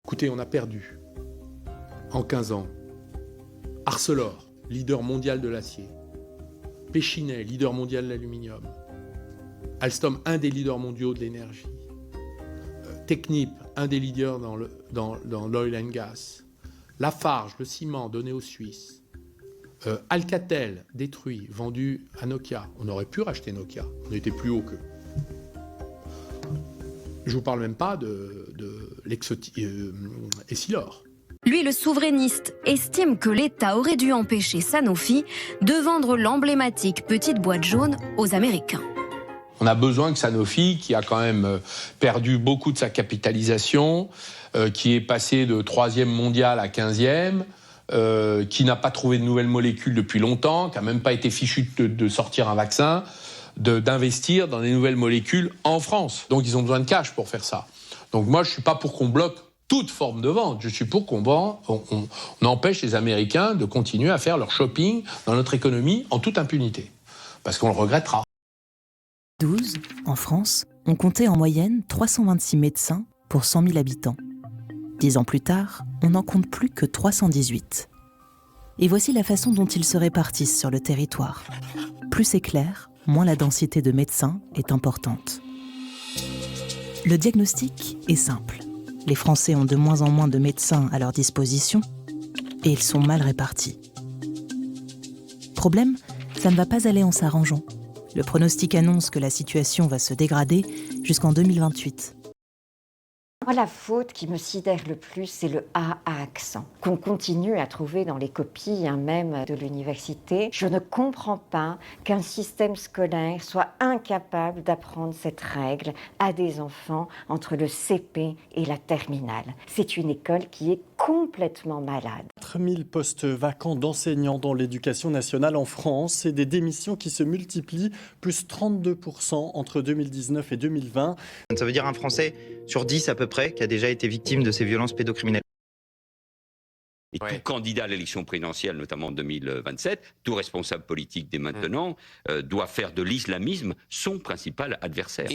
Écoutez, on a perdu, en 15 ans, Arcelor, leader mondial de l'acier. Péchinet, leader mondial de l'aluminium. Alstom, un des leaders mondiaux de l'énergie. Technip, un des leaders dans l'oil and gas. Lafarge, le ciment donné aux Suisses. Alcatel, détruit, vendu à Nokia. On aurait pu racheter Nokia, on était plus haut qu'eux. Je ne vous parle même pas de Essilor. Lui, le souverainiste, estime que l'État aurait dû empêcher Sanofi de vendre l'emblématique petite boîte jaune aux Américains. On a besoin que Sanofi, qui a quand même perdu beaucoup de sa capitalisation, qui est passé de 3e mondial à 15e, qui n'a pas trouvé de nouvelles molécules depuis longtemps, qui n'a même pas été fichu de sortir un vaccin, d'investir dans des nouvelles molécules en France. Donc ils ont besoin de cash pour faire ça. Donc moi je ne suis pas pour qu'on bloque toute forme de vente. Je suis pour qu'on empêche les Américains de continuer à faire leur shopping dans notre économie en toute impunité. Parce qu'on le regrettera. 2012, en France, on comptait en moyenne 326 médecins pour 100 000 habitants. 10 ans plus tard, on n'en compte plus que 318. Et voici la façon dont ils se répartissent sur le territoire. Plus c'est clair, moins la densité de médecins est importante. Le diagnostic est simple. Les Français ont de moins en moins de médecins à leur disposition et ils sont mal répartis. Problème, ça ne va pas aller en s'arrangeant. Le pronostic annonce que la situation va se dégrader jusqu'en 2028. Moi, la faute qui me sidère le plus, c'est le A à accent, qu'on continue à trouver dans les copies même de l'université. Je ne comprends pas qu'un système scolaire soit incapable d'apprendre cette règle à des enfants entre le CP et la terminale. C'est une école qui est complètement malade. 4000 postes vacants d'enseignants dans l'éducation nationale en France et des démissions qui se multiplient, plus 32% entre 2019 et 2020. Ça veut dire un Français sur 10 à peu près qui a déjà été victime de ces violences pédocriminelles. Et tout candidat à l'élection présidentielle, notamment en 2027, tout responsable politique dès maintenant, doit faire de l'islamisme son principal adversaire.